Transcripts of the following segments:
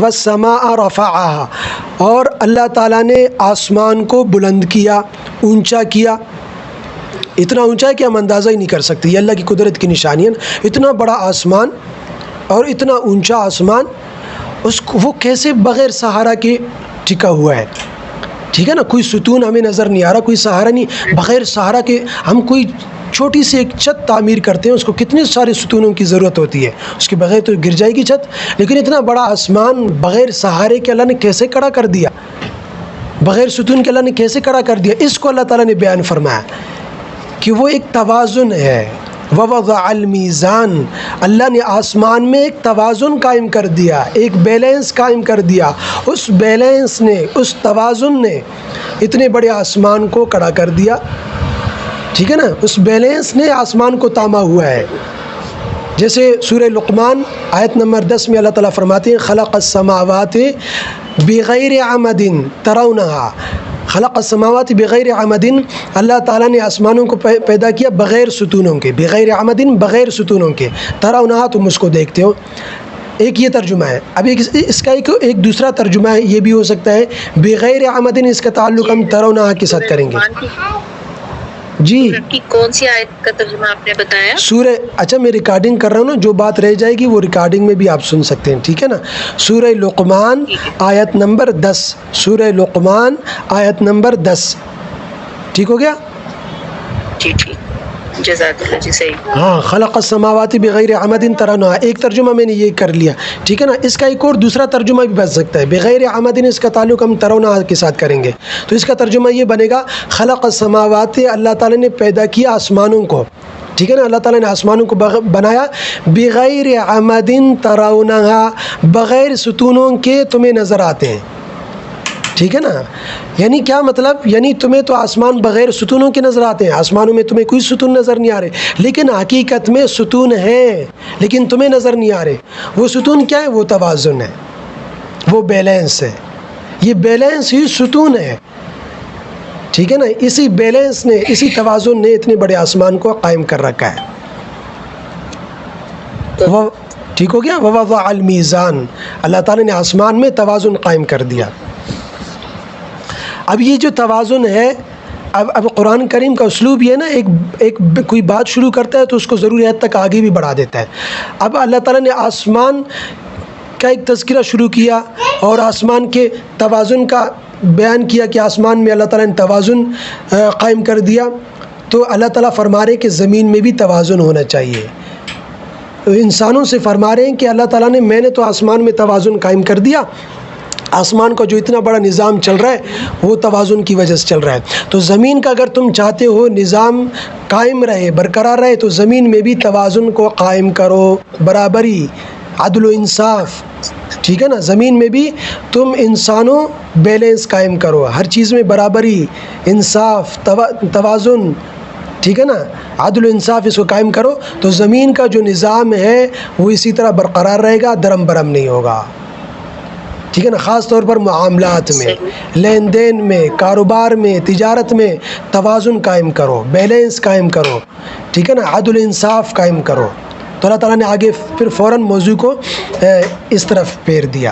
والسماء رفعها، اور اللہ تعالیٰ نے آسمان کو بلند کیا، اونچا کیا، اتنا اونچا ہے کہ ہم اندازہ ہی نہیں کر سکتے، یہ اللہ کی قدرت کی نشانی ہے۔ اتنا بڑا آسمان اور اتنا اونچا آسمان، اس کو وہ کیسے بغیر سہارا کے ٹکا ہوا ہے، ٹھیک ہے نا، کوئی ستون ہمیں نظر نہیں آ رہا، کوئی سہارا نہیں، بغیر سہارا کے ہم کوئی چھوٹی سی ایک چھت تعمیر کرتے ہیں، اس کو کتنے سارے ستونوں کی ضرورت ہوتی ہے، اس کے بغیر تو گر جائے گی چھت، لیکن اتنا بڑا آسمان بغیر سہارے کے اللہ نے کیسے کھڑا کر دیا، بغیر ستون کے اللہ نے کیسے کھڑا کر دیا، اس کو اللہ تعالیٰ نے بیان فرمایا کہ وہ ایک توازن ہے۔ ووضع المیزان، اللہ نے آسمان میں ایک توازن قائم کر دیا، ایک بیلنس قائم کر دیا، اس بیلنس نے، اس توازن نے اتنے بڑے آسمان کو کھڑا کر دیا، ٹھیک ہے نا، اس بیلنس نے آسمان کو تاما ہوا ہے۔ جیسے سورہ لقمان آیت نمبر 10 میں اللہ تعالیٰ فرماتے ہیں خلق السماوات بغیر عمد ترونها، خلق السماوات بغیر عمد، اللہ تعالیٰ نے آسمانوں کو پیدا کیا بغیر ستونوں کے، بغیر عمد بغیر ستونوں کے، ترونها تم اس کو دیکھتے ہو، ایک یہ ترجمہ ہے۔ اب اس کا ایک دوسرا ترجمہ ہے، یہ بھی ہو سکتا ہے بغیر عمد، اس کا تعلق ہم ترونها کے ساتھ کریں گے۔ جی کون سی آیت کا ترجمہ آپ نے بتایا؟ سورہ، اچھا میں ریکارڈنگ کر رہا ہوں نا، جو بات رہ جائے گی وہ ریکارڈنگ میں بھی آپ سن سکتے ہیں، ٹھیک ہے نا۔ سورہ لقمان آیت نمبر 10، سورہ لقمان آیت نمبر 10، ٹھیک ہو گیا؟ جی ٹھیک، جزاک اللہ جی، صحیح۔ ہاں، خلق السماوات بغیر عمد ترونها، ایک ترجمہ میں نے یہ کر لیا، ٹھیک ہے نا۔ اس کا ایک اور دوسرا ترجمہ بھی بن سکتا ہے، بغیر عمد اس کا تعلق ہم ترونها کے ساتھ کریں گے، تو اس کا ترجمہ یہ بنے گا خلق السماوات، اللہ تعالیٰ نے پیدا کیا آسمانوں کو، ٹھیک ہے نا، اللہ تعالیٰ نے آسمانوں کو بنایا بغیر عمد ترونها، بغیر ستونوں کے تمہیں نظر آتے ہیں، ٹھیک ہے نا۔ یعنی کیا مطلب، یعنی تمہیں تو آسمان بغیر ستونوں کے نظر آتے ہیں، آسمانوں میں تمہیں کوئی ستون نظر نہیں آ رہے، لیکن حقیقت میں ستون ہیں، لیکن تمہیں نظر نہیں آ رہے۔ وہ ستون کیا ہے؟ وہ توازن ہے، وہ بیلنس ہے، یہ بیلنس ہی ستون ہے، ٹھیک ہے نا۔ اسی بیلنس نے، اسی توازن نے اتنے بڑے آسمان کو قائم کر رکھا ہے۔ وہ ٹھیک ہو گیا، ووضع المیزان، اللہ تعالیٰ نے آسمان میں توازن قائم کر دیا۔ اب یہ جو توازن ہے، اب قرآن کریم کا اسلوب یہ ہے نا، ایک کوئی بات شروع کرتا ہے تو اس کو ضروری حد تک آگے بھی بڑھا دیتا ہے۔ اب اللہ تعالیٰ نے آسمان کا ایک تذکرہ شروع کیا اور آسمان کے توازن کا بیان کیا کہ آسمان میں اللہ تعالیٰ نے توازن قائم کر دیا، تو اللہ تعالیٰ فرما رہے کہ زمین میں بھی توازن ہونا چاہیے۔ انسانوں سے فرما رہے ہیں کہ اللہ تعالیٰ نے، میں نے تو آسمان میں توازن قائم کر دیا، آسمان کا جو اتنا بڑا نظام چل رہا ہے وہ توازن کی وجہ سے چل رہا ہے، تو زمین کا اگر تم چاہتے ہو نظام قائم رہے، برقرار رہے، تو زمین میں بھی توازن کو قائم کرو، برابری، عدل و انصاف، ٹھیک ہے نا۔ زمین میں بھی تم انسانوں بیلنس قائم کرو، ہر چیز میں برابری، انصاف، توازن، ٹھیک ہے نا، عدل و انصاف اس کو قائم کرو، تو زمین کا جو نظام ہے وہ اسی طرح برقرار رہے گا، درم برم نہیں ہوگا، ٹھیک ہے نا۔ خاص طور پر معاملات میں، لین دین میں، کاروبار میں، تجارت میں توازن قائم کرو، بیلنس قائم کرو، ٹھیک ہے نا، عدل انصاف قائم کرو۔ تو اللہ تعالیٰ نے آگے پھر فوراً موضوع کو اس طرف پھیر دیا،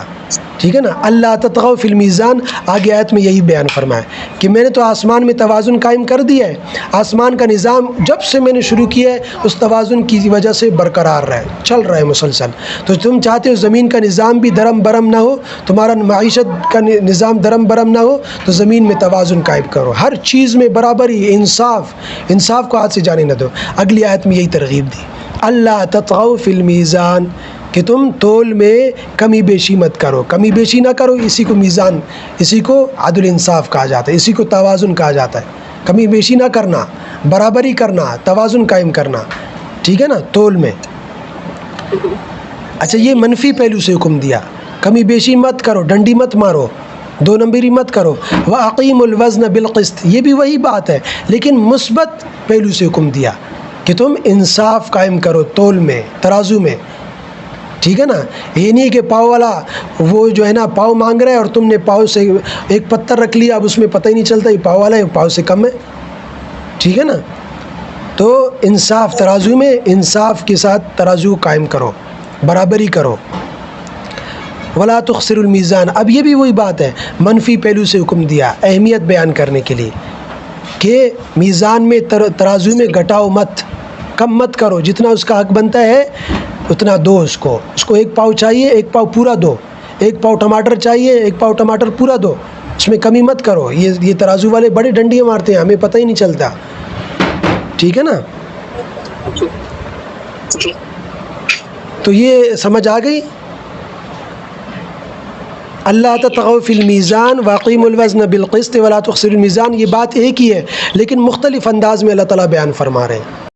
ٹھیک ہے نا۔ اللہ تطغوا فی المیزان، آگے آیت میں یہی بیان فرمایا کہ میں نے تو آسمان میں توازن قائم کر دیا ہے، آسمان کا نظام جب سے میں نے شروع کیا ہے اس توازن کی وجہ سے برقرار رہے، چل رہا ہے مسلسل۔ تو تم چاہتے ہو زمین کا نظام بھی درم برم نہ ہو، تمہارا معیشت کا نظام درم برم نہ ہو، تو زمین میں توازن قائم کرو، ہر چیز میں برابری، انصاف کو ہاتھ سے جانے نہ دو۔ اگلی آیت میں یہی ترغیب دی، اللہ تطغوا فی المیزان، کہ تم تول میں کمی بیشی مت کرو، کمی بیشی نہ کرو، اسی کو میزان، اسی کو عدل انصاف کہا جاتا ہے، اسی کو توازن کہا جاتا ہے۔ کمی بیشی نہ کرنا، برابری کرنا، توازن قائم کرنا، ٹھیک ہے نا، تول میں۔ اچھا، یہ منفی پہلو سے حکم دیا، کمی بیشی مت کرو، ڈنڈی مت مارو، دو نمبری مت کرو، وَأَقِيمُوا الْوَزْنَ بِالْقِسْطِ، یہ بھی وہی بات ہے، لیکن مثبت پہلو سے حکم دیا کہ تم انصاف قائم کرو تول میں، ترازو میں، ٹھیک ہے نا۔ یہ نہیں کہ پاؤ والا وہ جو ہے نا پاؤ مانگ رہا ہے اور تم نے پاؤ سے ایک پتھر رکھ لیا، اب اس میں پتہ ہی نہیں چلتا یہ پاؤ والا ہے، پاؤ سے کم ہے، ٹھیک ہے نا۔ تو انصاف، ترازو میں انصاف کے ساتھ ترازو قائم کرو، برابری کرو۔ ولا تخسر المیزان. اب یہ بھی وہی بات ہے، منفی پہلو سے حکم دیا اہمیت بیان کرنے کے لیے کہ میزان میں ترازو میں گھٹاؤ مت، کم مت کرو، جتنا اس کا حق بنتا ہے اتنا دو اس کو 1 پاؤ چاہیے 1 پاؤ پورا دو، 1 پاؤ ٹماٹر چاہیے 1 پاؤ ٹماٹر پورا دو، اس میں کمی مت کرو. یہ ترازو والے بڑے ڈنڈیاں مارتے ہیں، ہمیں پتہ ہی نہیں چلتا. ٹھیک ہے نا؟ جی تو یہ سمجھ آ گئی. اللہ تطغوا فی المیزان واقیموا الوزن بالقسط ولا تخسروا المیزان، یہ بات ایک ہی ہے لیکن مختلف انداز میں اللہ تعالیٰ بیان فرما رہے ہیں.